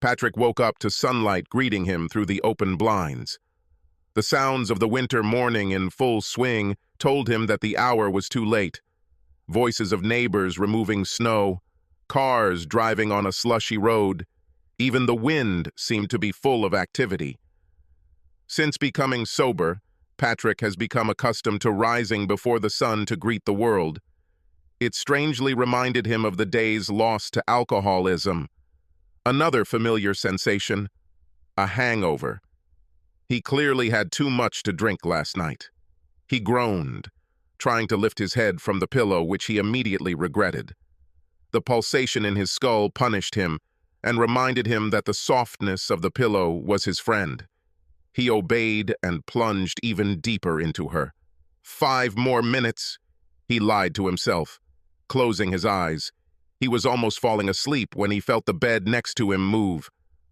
Patrick woke up to sunlight greeting him through the open blinds. The sounds of the winter morning in full swing told him that the hour was too late. Voices of neighbors removing snow, cars driving on a slushy road. Even the wind seemed to be full of activity. Since becoming sober, Patrick has become accustomed to rising before the sun to greet the world. It strangely reminded him of the days lost to alcoholism. Another familiar sensation, a hangover. He clearly had too much to drink last night. He groaned, trying to lift his head from the pillow, which he immediately regretted. The pulsation in his skull punished him and reminded him that the softness of the pillow was his friend. He obeyed and plunged even deeper into her. 5 more minutes, he lied to himself, closing his eyes. He was almost falling asleep when he felt the bed next to him move.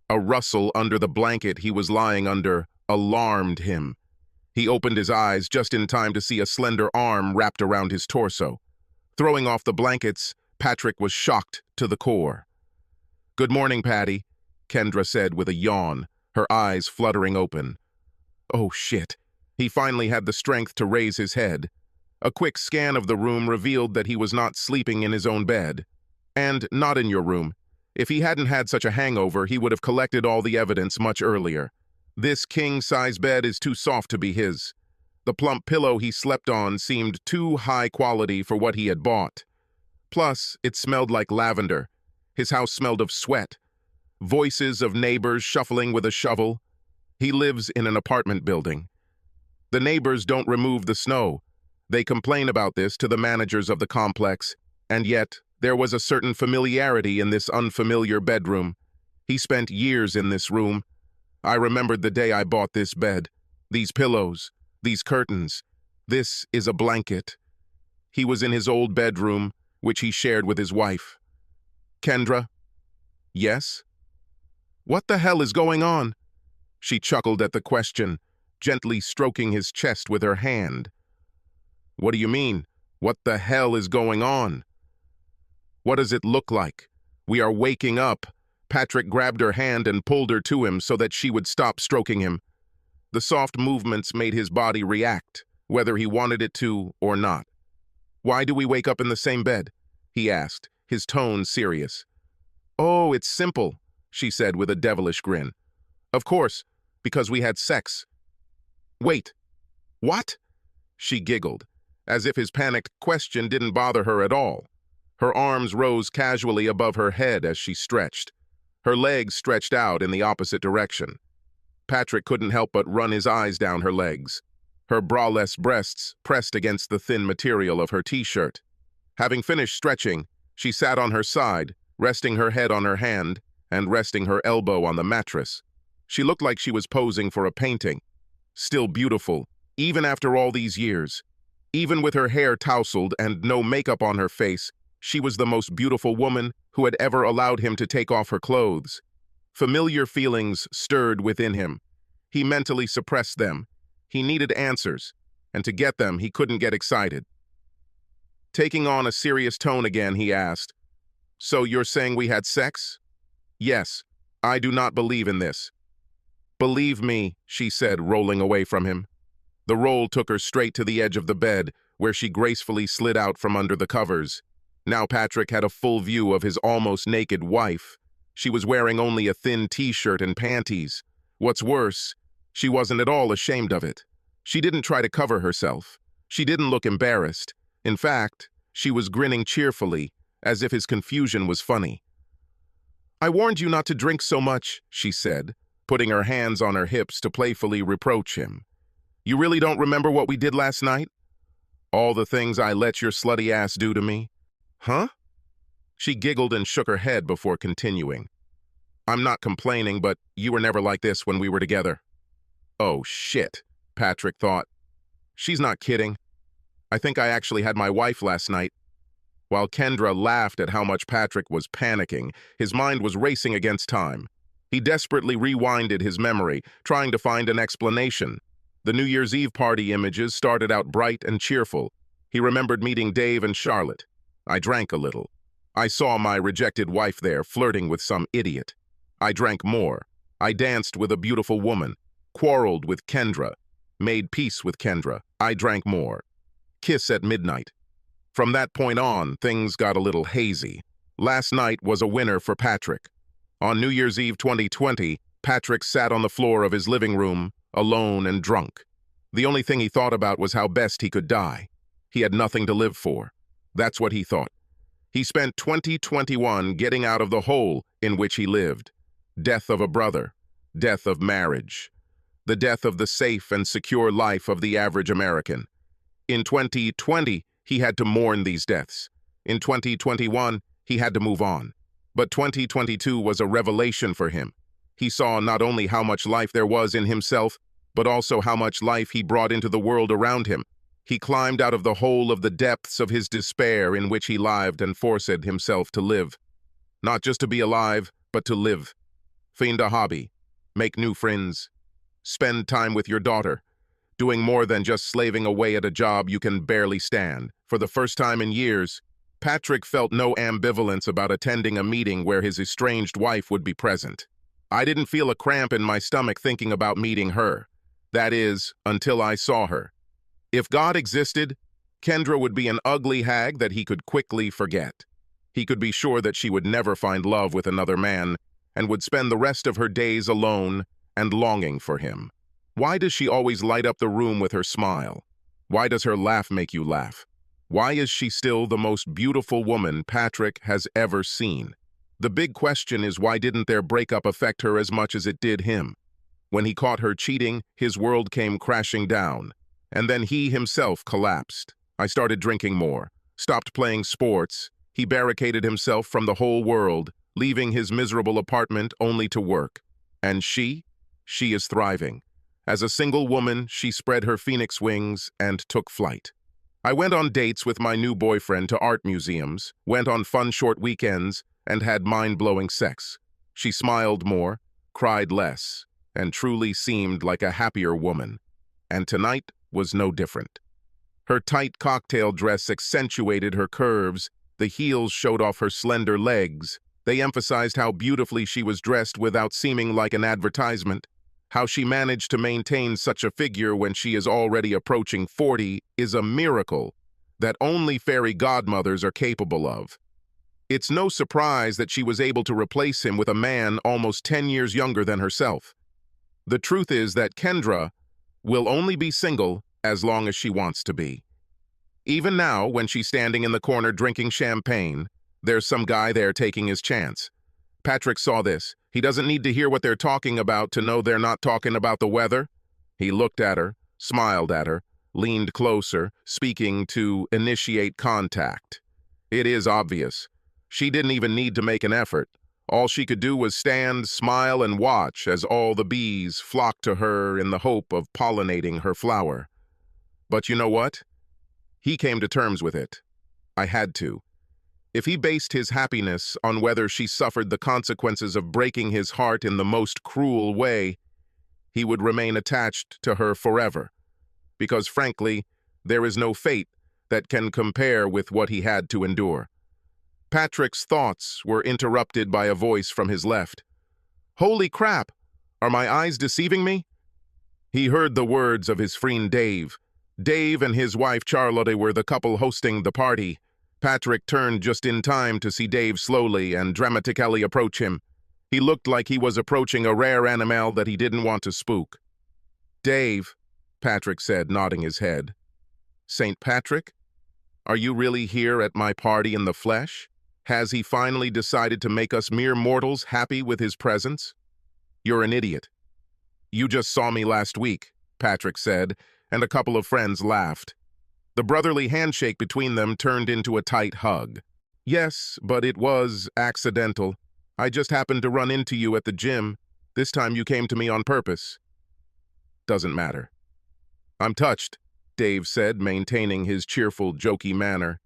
A rustle under the blanket he was lying under alarmed him. He opened his eyes just in time to see a slender arm wrapped around his torso. Throwing off the blankets, Patrick was shocked to the core. "Good morning, Patty," Kendra said with a yawn, her eyes fluttering open. Oh shit. He finally had the strength to raise his head. A quick scan of the room revealed that he was not sleeping in his own bed. And not in your room. If he hadn't had such a hangover, he would have collected all the evidence much earlier. This king-size bed is too soft to be his. The plump pillow he slept on seemed too high quality for what he had bought. Plus, it smelled like lavender. His house smelled of sweat. Voices of neighbors shuffling with a shovel. He lives in an apartment building. The neighbors don't remove the snow. They complain about this to the managers of the complex, and yet there was a certain familiarity in this unfamiliar bedroom. He spent years in this room. I remembered the day I bought this bed, these pillows, these curtains. This is a blanket. He was in his old bedroom, which he shared with his wife. Kendra? Yes? What the hell is going on? She chuckled at the question, gently stroking his chest with her hand. What do you mean? What the hell is going on? What does it look like? We are waking up. Patrick grabbed her hand and pulled her to him so that she would stop stroking him. The soft movements made his body react, whether he wanted it to or not. Why do we wake up in the same bed? He asked, his tone serious. Oh, it's simple, she said with a devilish grin. Of course, because we had sex. Wait, what? She giggled, as if his panicked question didn't bother her at all. Her arms rose casually above her head as she stretched. Her legs stretched out in the opposite direction. Patrick couldn't help but run his eyes down her legs. Her braless breasts pressed against the thin material of her t-shirt. Having finished stretching, she sat on her side, resting her head on her hand and resting her elbow on the mattress. She looked like she was posing for a painting. Still beautiful, even after all these years. Even with her hair tousled and no makeup on her face, she was the most beautiful woman who had ever allowed him to take off her clothes. Familiar feelings stirred within him. He mentally suppressed them. He needed answers, and to get them, he couldn't get excited. Taking on a serious tone again, he asked, "So you're saying we had sex?" "Yes, I do not believe in this." "Believe me," she said, rolling away from him. The roll took her straight to the edge of the bed, where she gracefully slid out from under the covers. Now Patrick had a full view of his almost naked wife. She was wearing only a thin t-shirt and panties. What's worse, she wasn't at all ashamed of it. She didn't try to cover herself. She didn't look embarrassed. In fact, she was grinning cheerfully, as if his confusion was funny. "I warned you not to drink so much," she said, putting her hands on her hips to playfully reproach him. "You really don't remember what we did last night? All the things I let your slutty ass do to me?" "Huh?" She giggled and shook her head before continuing. "I'm not complaining, but you were never like this when we were together." Oh shit, Patrick thought. She's not kidding. I think I actually had my wife last night. While Kendra laughed at how much Patrick was panicking, his mind was racing against time. He desperately rewinded his memory, trying to find an explanation. The New Year's Eve party images started out bright and cheerful. He remembered meeting Dave and Charlotte. I drank a little. I saw my rejected wife there flirting with some idiot. I drank more. I danced with a beautiful woman, quarreled with Kendra, made peace with Kendra. I drank more. Kiss at midnight. From that point on, things got a little hazy. Last night was a winner for Patrick. On New Year's Eve 2020, Patrick sat on the floor of his living room, alone and drunk. The only thing he thought about was how best he could die. He had nothing to live for. That's what he thought. He spent 2021 getting out of the hole in which he lived. Death of a brother. Death of marriage. The death of the safe and secure life of the average American. In 2020, he had to mourn these deaths. In 2021, he had to move on. But 2022 was a revelation for him. He saw not only how much life there was in himself, but also how much life he brought into the world around him. He climbed out of the hole of the depths of his despair in which he lived and forced himself to live. Not just to be alive, but to live. Find a hobby. Make new friends. Spend time with your daughter. Doing more than just slaving away at a job you can barely stand. For the first time in years, Patrick felt no ambivalence about attending a meeting where his estranged wife would be present. I didn't feel a cramp in my stomach thinking about meeting her. That is, until I saw her. If God existed, Kendra would be an ugly hag that he could quickly forget. He could be sure that she would never find love with another man and would spend the rest of her days alone and longing for him. Why does she always light up the room with her smile? Why does her laugh make you laugh? Why is she still the most beautiful woman Patrick has ever seen? The big question is, why didn't their breakup affect her as much as it did him? When he caught her cheating, his world came crashing down. And then he himself collapsed. I started drinking more, stopped playing sports. He barricaded himself from the whole world, leaving his miserable apartment only to work. And she is thriving. As a single woman, she spread her phoenix wings and took flight. I went on dates with my new boyfriend to art museums, went on fun short weekends, and had mind-blowing sex. She smiled more, cried less, and truly seemed like a happier woman. And tonight was no different. Her tight cocktail dress accentuated her curves, the heels showed off her slender legs. They emphasized how beautifully she was dressed without seeming like an advertisement. How she managed to maintain such a figure when she is already approaching 40 is a miracle that only fairy godmothers are capable of. It's no surprise that she was able to replace him with a man almost 10 years younger than herself. The truth is that Kendra will only be single as long as she wants to be. Even now, when she's standing in the corner drinking champagne, there's some guy there taking his chance. Patrick saw this. He doesn't need to hear what they're talking about to know they're not talking about the weather. He looked at her, smiled at her, leaned closer, speaking to initiate contact. It is obvious. She didn't even need to make an effort. All she could do was stand, smile, and watch as all the bees flocked to her in the hope of pollinating her flower. But you know what? He came to terms with it. I had to. If he based his happiness on whether she suffered the consequences of breaking his heart in the most cruel way, he would remain attached to her forever. Because frankly, there is no fate that can compare with what he had to endure. Patrick's thoughts were interrupted by a voice from his left. "Holy crap! Are my eyes deceiving me?" He heard the words of his friend Dave. Dave and his wife Charlotte were the couple hosting the party. Patrick turned just in time to see Dave slowly and dramatically approach him. He looked like he was approaching a rare animal that he didn't want to spook. "Dave," Patrick said, nodding his head. "St. Patrick? Are you really here at my party in the flesh? Has he finally decided to make us mere mortals happy with his presence?" "You're an idiot. You just saw me last week," Patrick said, and a couple of friends laughed. The brotherly handshake between them turned into a tight hug. "Yes, but it was accidental. I just happened to run into you at the gym. This time you came to me on purpose." "Doesn't matter." "I'm touched," Dave said, maintaining his cheerful, jokey manner.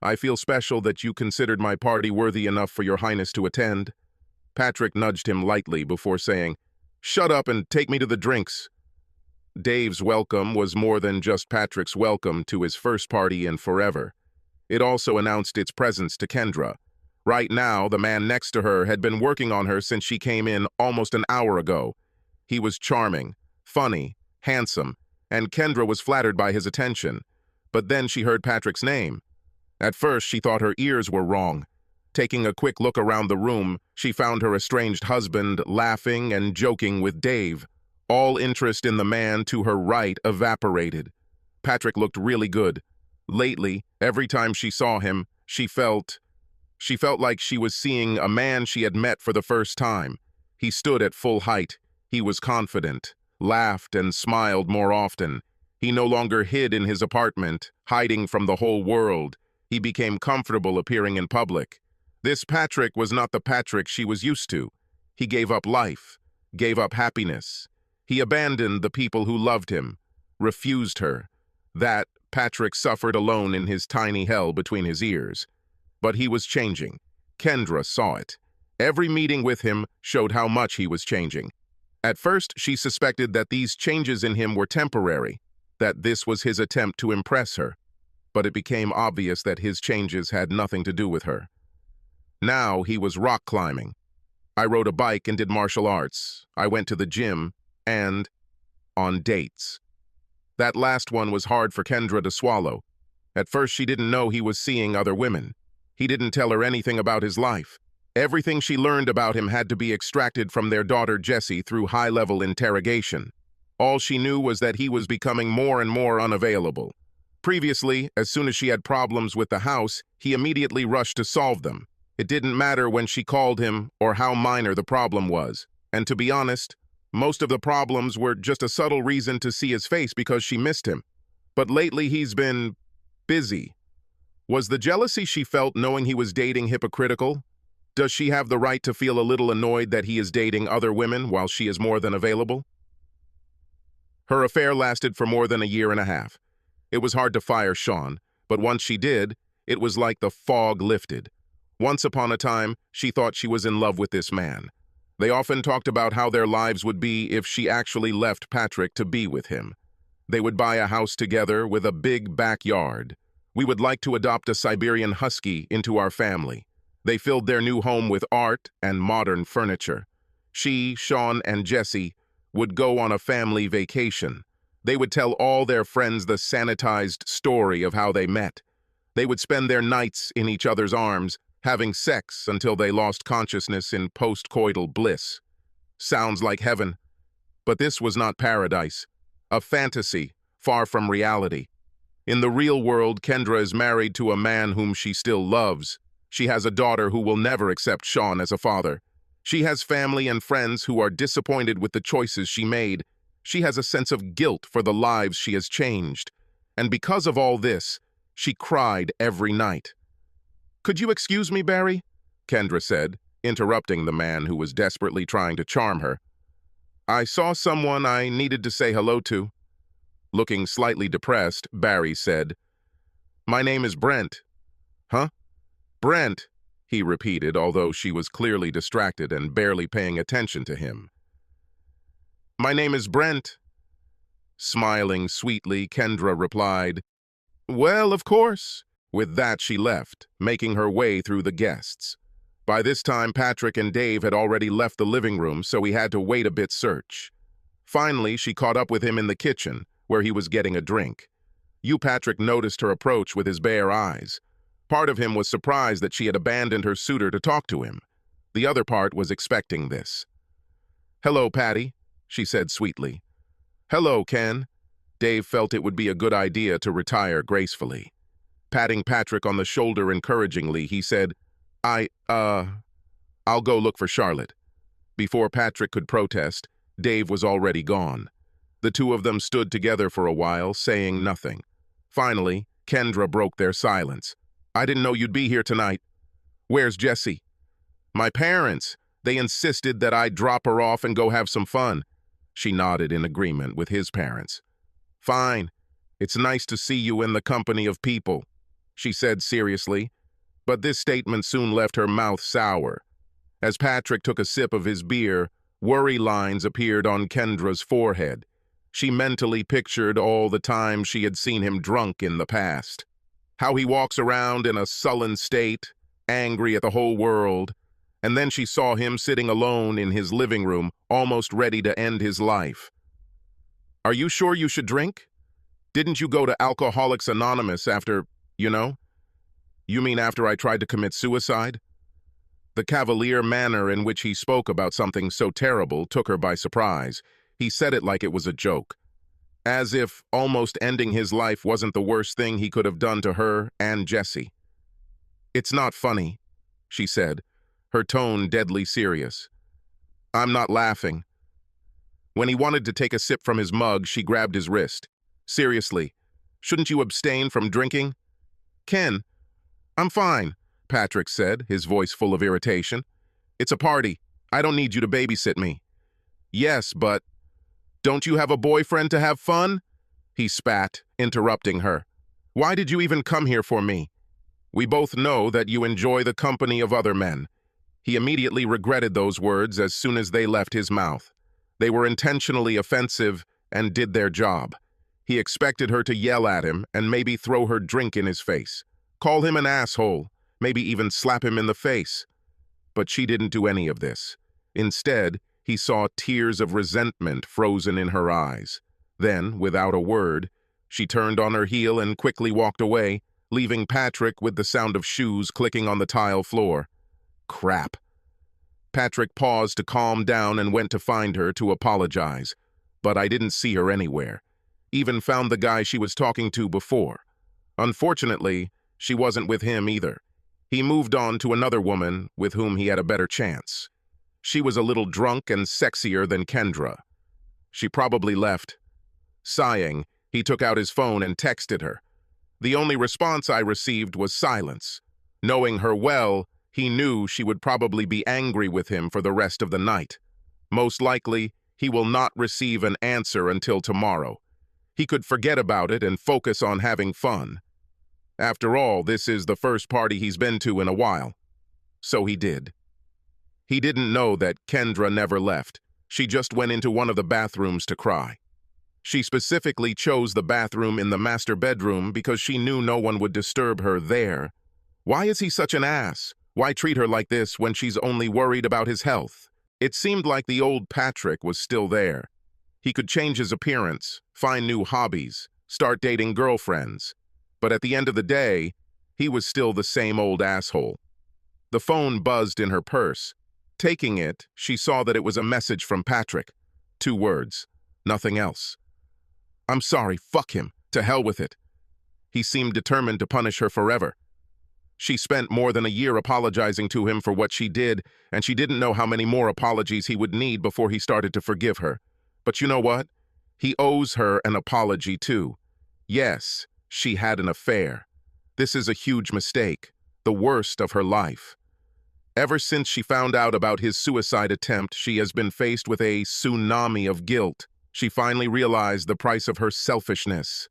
"I feel special that you considered my party worthy enough for your highness to attend." Patrick nudged him lightly before saying, "Shut up and take me to the drinks." Dave's welcome was more than just Patrick's welcome to his first party in forever. It also announced its presence to Kendra. Right now, the man next to her had been working on her since she came in almost an hour ago. He was charming, funny, handsome, and Kendra was flattered by his attention. But then she heard Patrick's name. At first, she thought her ears were wrong. Taking a quick look around the room, she found her estranged husband laughing and joking with Dave. All interest in the man to her right evaporated. Patrick looked really good. Lately, every time she saw him, she felt like she was seeing a man she had met for the first time. He stood at full height. He was confident, laughed and smiled more often. He no longer hid in his apartment, hiding from the whole world. He became comfortable appearing in public. This Patrick was not the Patrick she was used to. He gave up life, gave up happiness. He abandoned the people who loved him, refused her. That Patrick suffered alone in his tiny hell between his ears. But he was changing. Kendra saw it. Every meeting with him showed how much he was changing. At first, she suspected that these changes in him were temporary, that this was his attempt to impress her. But it became obvious that his changes had nothing to do with her. Now he was rock climbing. I rode a bike and did martial arts. I went to the gym and on dates. That last one was hard for Kendra to swallow. At first, she didn't know he was seeing other women. He didn't tell her anything about his life. Everything she learned about him had to be extracted from their daughter Jessie through high-level interrogation. All she knew was that he was becoming more and more unavailable. Previously, as soon as she had problems with the house, he immediately rushed to solve them. It didn't matter when she called him or how minor the problem was. And to be honest, most of the problems were just a subtle reason to see his face because she missed him. But lately he's been busy. Was the jealousy she felt knowing he was dating hypocritical? Does she have the right to feel a little annoyed that he is dating other women while she is more than available? Her affair lasted for more than a year and a half. It was hard to fire Sean, but once she did, it was like the fog lifted. Once upon a time, she thought she was in love with this man. They often talked about how their lives would be if she actually left Patrick to be with him. They would buy a house together with a big backyard. We would like to adopt a Siberian Husky into our family. They filled their new home with art and modern furniture. She, Sean, and Jessie would go on a family vacation. They would tell all their friends the sanitized story of how they met. They would spend their nights in each other's arms, having sex until they lost consciousness in post-coital bliss. Sounds like heaven. But this was not paradise. A fantasy, far from reality. In the real world, Kendra is married to a man whom she still loves. She has a daughter who will never accept Sean as a father. She has family and friends who are disappointed with the choices she made. She has a sense of guilt for the lives she has changed. And because of all this, she cried every night. "Could you excuse me, Barry?" Kendra said, interrupting the man who was desperately trying to charm her. "I saw someone I needed to say hello to." Looking slightly depressed, Barry said, "My name is Brent." "Huh? Brent," he repeated, although she was clearly distracted and barely paying attention to him. "My name is Brent." Smiling sweetly, Kendra replied, "Well, of course." With that, she left, making her way through the guests. By this time, Patrick and Dave had already left the living room, so he had to wait a bit search. Finally, she caught up with him in the kitchen, where he was getting a drink. Patrick noticed her approach with his bare eyes. Part of him was surprised that she had abandoned her suitor to talk to him. The other part was expecting this. "Hello, Patty," she said sweetly. "Hello, Ken." Dave felt it would be a good idea to retire gracefully. Patting Patrick on the shoulder encouragingly, he said, I'll go look for Charlotte." Before Patrick could protest, Dave was already gone. The two of them stood together for a while, saying nothing. Finally, Kendra broke their silence. "I didn't know you'd be here tonight. Where's Jessie?" "My parents. They insisted that I drop her off and go have some fun." She nodded in agreement with his parents. "Fine. It's nice to see you in the company of people," she said seriously, but this statement soon left her mouth sour. As Patrick took a sip of his beer, worry lines appeared on Kendra's forehead. She mentally pictured all the times she had seen him drunk in the past. How he walks around in a sullen state, angry at the whole world. And then she saw him sitting alone in his living room, almost ready to end his life. "Are you sure you should drink? Didn't you go to Alcoholics Anonymous after, You mean after I tried to commit suicide?" The cavalier manner in which he spoke about something so terrible took her by surprise. He said it like it was a joke, as if almost ending his life wasn't the worst thing he could have done to her and Jesse. "It's not funny," she said, her tone deadly serious. "I'm not laughing." When he wanted to take a sip from his mug, she grabbed his wrist. "Seriously, shouldn't you abstain from drinking?" "Ken, I'm fine," Patrick said, his voice full of irritation. "It's a party. I don't need you to babysit me." "Yes, but don't you have a boyfriend to have fun?" he spat, interrupting her. "Why did you even come here for me? We both know that you enjoy the company of other men." He immediately regretted those words as soon as they left his mouth. They were intentionally offensive and did their job. He expected her to yell at him and maybe throw her drink in his face, call him an asshole, maybe even slap him in the face. But she didn't do any of this. Instead, he saw tears of resentment frozen in her eyes. Then, without a word, she turned on her heel and quickly walked away, leaving Patrick with the sound of shoes clicking on the tile floor. Crap. Patrick paused to calm down and went to find her to apologize. But I didn't see her anywhere. Even found the guy she was talking to before. Unfortunately, she wasn't with him either. He moved on to another woman with whom he had a better chance. She was a little drunk and sexier than Kendra. She probably left. Sighing, he took out his phone and texted her. The only response I received was silence. Knowing her well, he knew she would probably be angry with him for the rest of the night. Most likely, he will not receive an answer until tomorrow. He could forget about it and focus on having fun. After all, this is the first party he's been to in a while. So he did. He didn't know that Kendra never left. She just went into one of the bathrooms to cry. She specifically chose the bathroom in the master bedroom because she knew no one would disturb her there. Why is he such an ass? Why treat her like this when she's only worried about his health? It seemed like the old Patrick was still there. He could change his appearance, find new hobbies, start dating girlfriends. But at the end of the day, he was still the same old asshole. The phone buzzed in her purse. Taking it, she saw that it was a message from Patrick. 2 words, nothing else. "I'm sorry, fuck him, to hell with it." He seemed determined to punish her forever. She spent more than a year apologizing to him for what she did, and she didn't know how many more apologies he would need before he started to forgive her. But you know what? He owes her an apology too. Yes, she had an affair. This is a huge mistake, the worst of her life. Ever since she found out about his suicide attempt, she has been faced with a tsunami of guilt. She finally realized the price of her selfishness.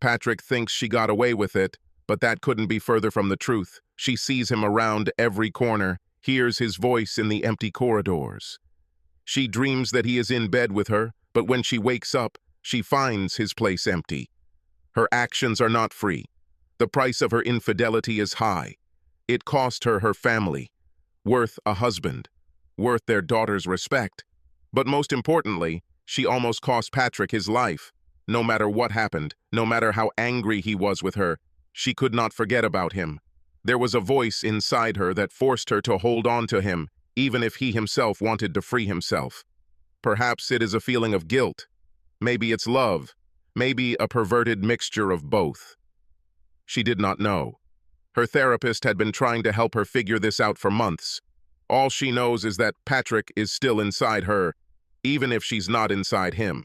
Patrick thinks she got away with it, but that couldn't be further from the truth. She sees him around every corner, hears his voice in the empty corridors. She dreams that he is in bed with her, but when she wakes up, she finds his place empty. Her actions are not free. The price of her infidelity is high. It cost her her family, worth a husband, worth their daughter's respect. But most importantly, she almost cost Patrick his life. No matter what happened, no matter how angry he was with her, she could not forget about him. There was a voice inside her that forced her to hold on to him, even if he himself wanted to free himself. Perhaps it is a feeling of guilt. Maybe it's love. Maybe a perverted mixture of both. She did not know. Her therapist had been trying to help her figure this out for months. All she knows is that Patrick is still inside her, even if she's not inside him.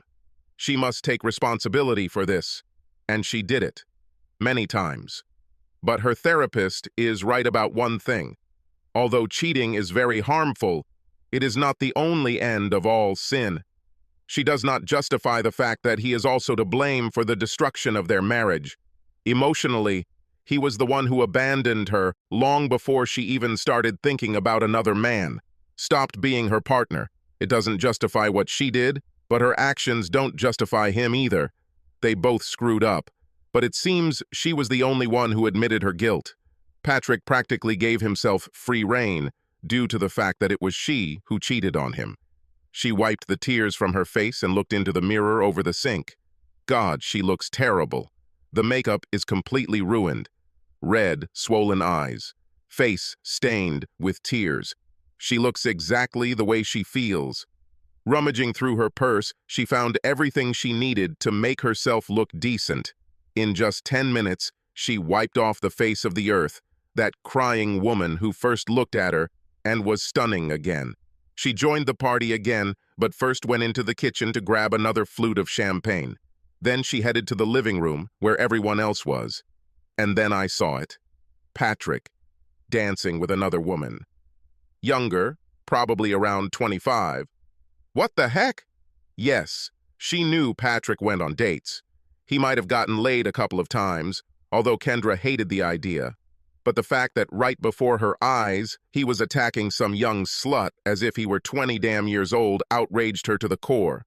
She must take responsibility for this, and she did it. Many times. But her therapist is right about one thing. Although cheating is very harmful, it is not the only end of all sin. She does not justify the fact that he is also to blame for the destruction of their marriage. Emotionally, he was the one who abandoned her long before she even started thinking about another man. Stopped being her partner. It doesn't justify what she did, but her actions don't justify him either. They both screwed up. But it seems she was the only one who admitted her guilt. Patrick practically gave himself free rein due to the fact that it was she who cheated on him. She wiped the tears from her face and looked into the mirror over the sink. God, she looks terrible. The makeup is completely ruined. Red, swollen eyes. Face stained with tears. She looks exactly the way she feels. Rummaging through her purse, she found everything she needed to make herself look decent. In just 10 minutes, she wiped off the face of the earth, that crying woman who first looked at her and was stunning again. She joined the party again, but first went into the kitchen to grab another flute of champagne. Then she headed to the living room, where everyone else was. And then I saw it. Patrick, dancing with another woman. Younger, probably around 25. What the heck? Yes, she knew Patrick went on dates. He might have gotten laid a couple of times, although Kendra hated the idea. But the fact that right before her eyes, he was attacking some young slut as if he were 20 damn years old outraged her to the core.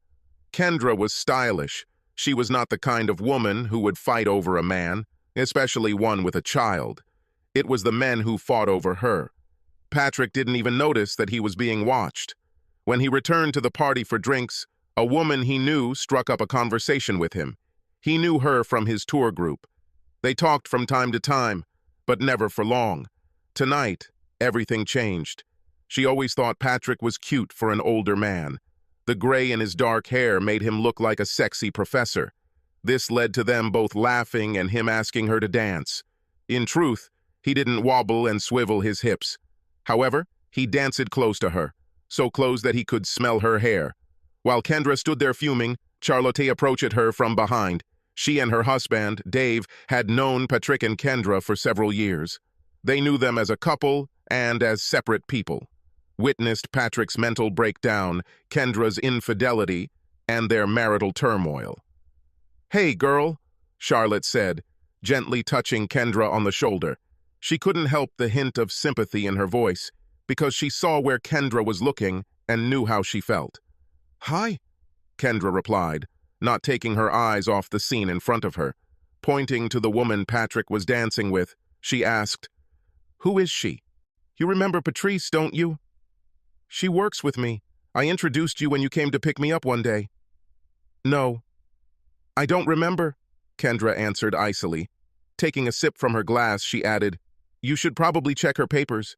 Kendra was stylish. She was not the kind of woman who would fight over a man, especially one with a child. It was the men who fought over her. Patrick didn't even notice that he was being watched. When he returned to the party for drinks, a woman he knew struck up a conversation with him. He knew her from his tour group. They talked from time to time, but never for long. Tonight, everything changed. She always thought Patrick was cute for an older man. The gray in his dark hair made him look like a sexy professor. This led to them both laughing and him asking her to dance. In truth, he didn't wobble and swivel his hips. However, he danced close to her, so close that he could smell her hair. While Kendra stood there fuming, Charlotte approached her from behind. She and her husband, Dave, had known Patrick and Kendra for several years. They knew them as a couple and as separate people. Witnessed Patrick's mental breakdown, Kendra's infidelity, and their marital turmoil. "Hey, girl," Charlotte said, gently touching Kendra on the shoulder. She couldn't help the hint of sympathy in her voice, because she saw where Kendra was looking and knew how she felt. "Hi," Kendra replied, not taking her eyes off the scene in front of her. Pointing to the woman Patrick was dancing with, she asked, "Who is she? You remember Patrice, don't you?" "She works with me. I introduced you when you came to pick me up one day." "No, I don't remember," Kendra answered icily. Taking a sip from her glass, she added, "You should probably check her papers.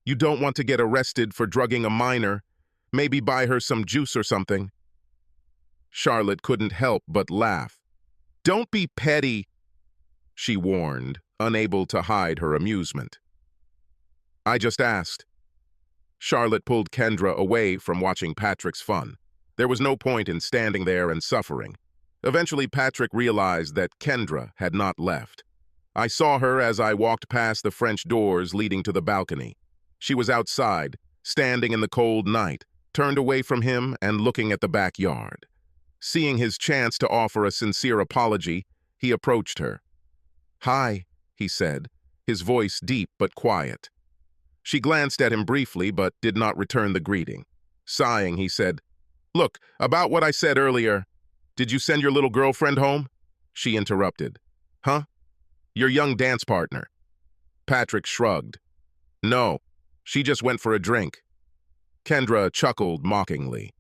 You don't want to get arrested for drugging a minor. Maybe buy her some juice or something." Charlotte couldn't help but laugh. "Don't be petty," she warned, unable to hide her amusement. "I just asked." Charlotte pulled Kendra away from watching Patrick's fun. There was no point in standing there and suffering. Eventually, Patrick realized that Kendra had not left. "I saw her as I walked past the French doors leading to the balcony. She was outside, standing in the cold night, turned away from him and looking at the backyard." Seeing his chance to offer a sincere apology, he approached her. "Hi," he said, his voice deep but quiet. She glanced at him briefly but did not return the greeting. Sighing, he said, "Look, about what I said earlier, did you send your little girlfriend home?" She interrupted. "Huh? Your young dance partner." Patrick shrugged. "No, she just went for a drink." Kendra chuckled mockingly.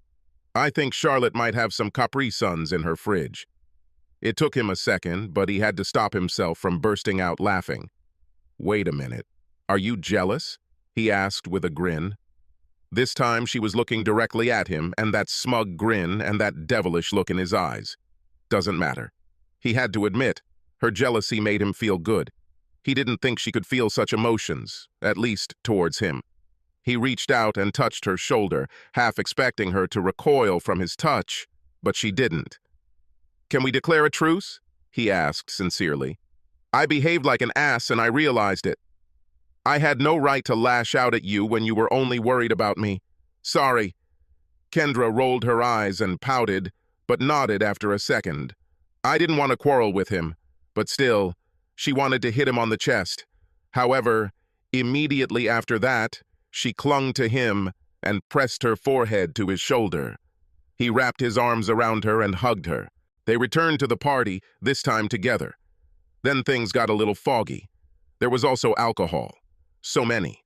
"I think Charlotte might have some Capri Suns in her fridge." It took him a second, but he had to stop himself from bursting out laughing. "Wait a minute. Are you jealous?" he asked with a grin. This time she was looking directly at him, and that smug grin and that devilish look in his eyes. Doesn't matter. He had to admit, her jealousy made him feel good. He didn't think she could feel such emotions, at least towards him. He reached out and touched her shoulder, half expecting her to recoil from his touch, but she didn't. "Can we declare a truce?" he asked sincerely. "I behaved like an ass and I realized it. I had no right to lash out at you when you were only worried about me. Sorry." Kendra rolled her eyes and pouted, but nodded after a second. I didn't want to quarrel with him, but still, she wanted to hit him on the chest. However, immediately after that, she clung to him and pressed her forehead to his shoulder. He wrapped his arms around her and hugged her. They returned to the party, this time together. Then things got a little foggy. There was also alcohol. So many.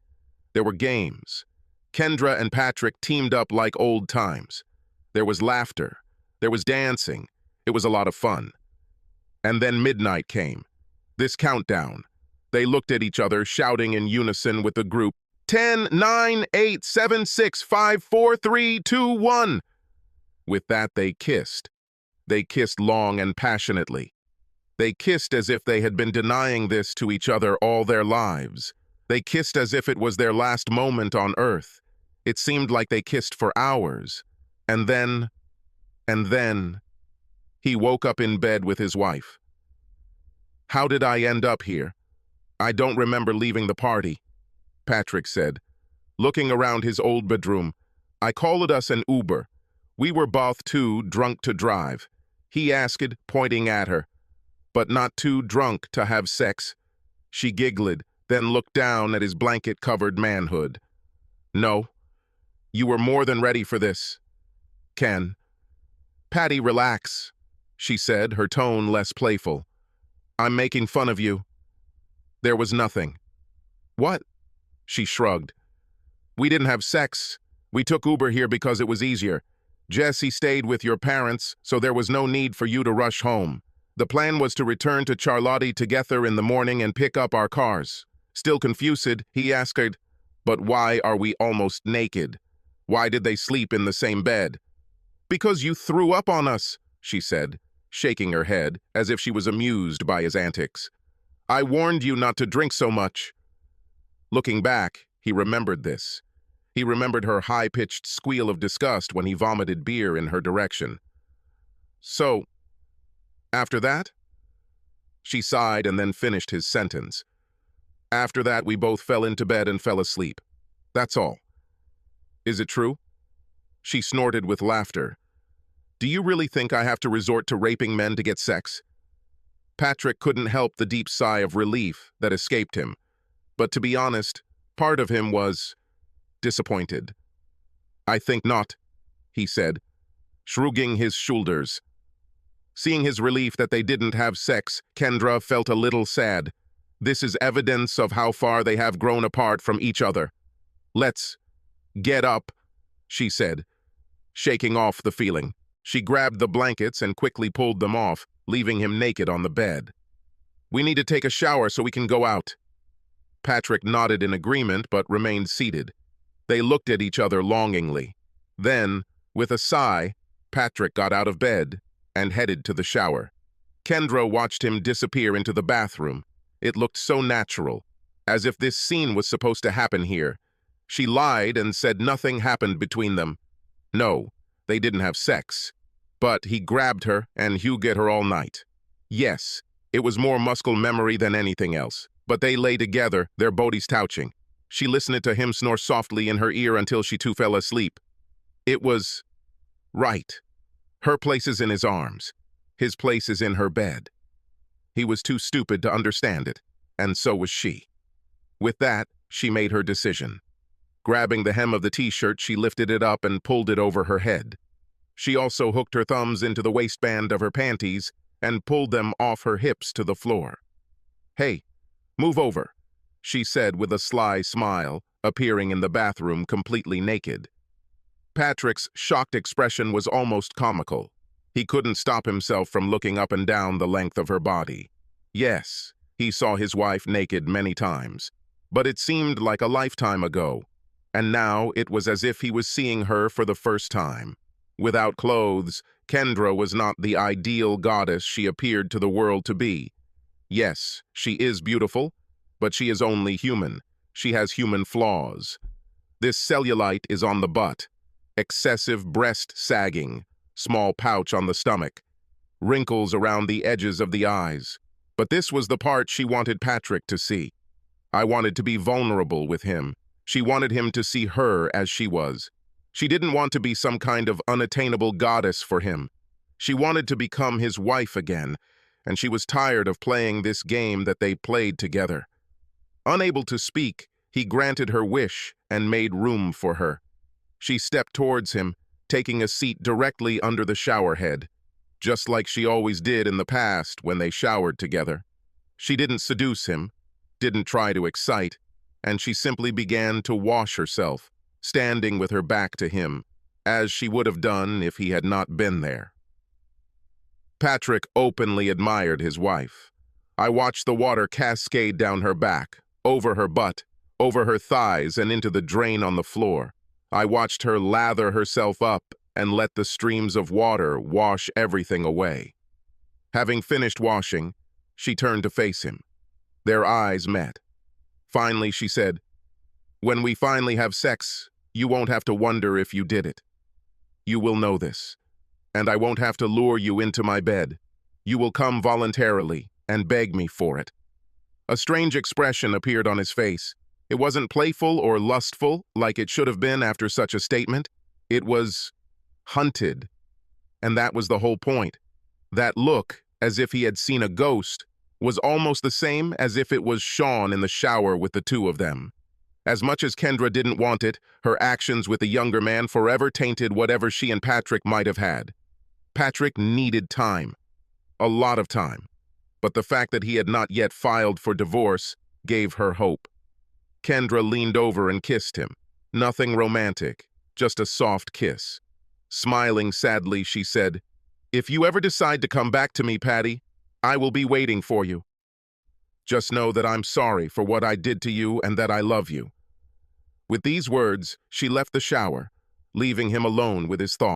There were games. Kendra and Patrick teamed up like old times. There was laughter. There was dancing. It was a lot of fun. And then midnight came. This countdown. They looked at each other, shouting in unison with the group, 10, 9, 8, 7, 6, 5, 4, 3, 2, 1. With that, they kissed. They kissed long and passionately. They kissed as if they had been denying this to each other all their lives. They kissed as if it was their last moment on earth. It seemed like they kissed for hours. And then, he woke up in bed with his wife. "How did I end up here? I don't remember leaving the party," Patrick said, looking around his old bedroom. "I called us an Uber. We were both too drunk to drive," he asked, pointing at her. "But not too drunk to have sex." She giggled, then looked down at his blanket-covered manhood. "No, you were more than ready for this, Ken." "Patty, relax," she said, her tone less playful. "I'm making fun of you." "There was nothing." "What?" She shrugged. "We didn't have sex. We took Uber here because it was easier. Jesse stayed with your parents, so there was no need for you to rush home. The plan was to return to Charlotte together in the morning and pick up our cars." Still confused, he asked, "But why are we almost naked? Why did they sleep in the same bed?" "Because you threw up on us," she said, shaking her head as if she was amused by his antics. "I warned you not to drink so much." Looking back, he remembered this. He remembered her high-pitched squeal of disgust when he vomited beer in her direction. "So, after that?" She sighed and then finished his sentence. "After that, we both fell into bed and fell asleep. That's all." "Is it true?" She snorted with laughter. "Do you really think I have to resort to raping men to get sex?" Patrick couldn't help the deep sigh of relief that escaped him. But to be honest, part of him was disappointed. "I think not," he said, shrugging his shoulders. Seeing his relief that they didn't have sex, Kendra felt a little sad. This is evidence of how far they have grown apart from each other. "Let's get up," she said, shaking off the feeling. She grabbed the blankets and quickly pulled them off, leaving him naked on the bed. "We need to take a shower so we can go out." Patrick nodded in agreement but remained seated. They looked at each other longingly. Then, with a sigh, Patrick got out of bed and headed to the shower. Kendra watched him disappear into the bathroom. It looked so natural, as if this scene was supposed to happen here. She lied and said nothing happened between them. No, they didn't have sex. But he grabbed her and hugged her all night. Yes, it was more muscle memory than anything else. But they lay together, their bodies touching. She listened to him snore softly in her ear until she too fell asleep. It was right. Her place is in his arms. His place is in her bed. He was too stupid to understand it, and so was she. With that, she made her decision. Grabbing the hem of the t-shirt, she lifted it up and pulled it over her head. She also hooked her thumbs into the waistband of her panties and pulled them off her hips to the floor. "Hey, move over," she said with a sly smile, appearing in the bathroom completely naked. Patrick's shocked expression was almost comical. He couldn't stop himself from looking up and down the length of her body. Yes, he saw his wife naked many times, but it seemed like a lifetime ago. And now it was as if he was seeing her for the first time. Without clothes, Kendra was not the ideal goddess she appeared to the world to be. Yes, she is beautiful, but she is only human. She has human flaws. This cellulite is on the butt, excessive breast sagging, small pouch on the stomach, wrinkles around the edges of the eyes. But this was the part she wanted Patrick to see. I wanted to be vulnerable with him. She wanted him to see her as she was. She didn't want to be some kind of unattainable goddess for him. She wanted to become his wife again, and she was tired of playing this game that they played together. Unable to speak, he granted her wish and made room for her. She stepped towards him, taking a seat directly under the shower head, just like she always did in the past when they showered together. She didn't seduce him, didn't try to excite, and she simply began to wash herself, standing with her back to him, as she would have done if he had not been there. Patrick openly admired his wife. I watched the water cascade down her back, over her butt, over her thighs, and into the drain on the floor. I watched her lather herself up and let the streams of water wash everything away. Having finished washing, she turned to face him. Their eyes met. Finally, she said, "When we finally have sex, you won't have to wonder if you did it. You will know this, and I won't have to lure you into my bed. You will come voluntarily and beg me for it." A strange expression appeared on his face. It wasn't playful or lustful like it should have been after such a statement. It was hunted, and that was the whole point. That look, as if he had seen a ghost, was almost the same as if it was Sean in the shower with the two of them. As much as Kendra didn't want it, her actions with the younger man forever tainted whatever she and Patrick might have had. Patrick needed time. A lot of time. But the fact that he had not yet filed for divorce gave her hope. Kendra leaned over and kissed him. Nothing romantic, just a soft kiss. Smiling sadly, she said, "If you ever decide to come back to me, Patty, I will be waiting for you. Just know that I'm sorry for what I did to you and that I love you." With these words, she left the shower, leaving him alone with his thoughts.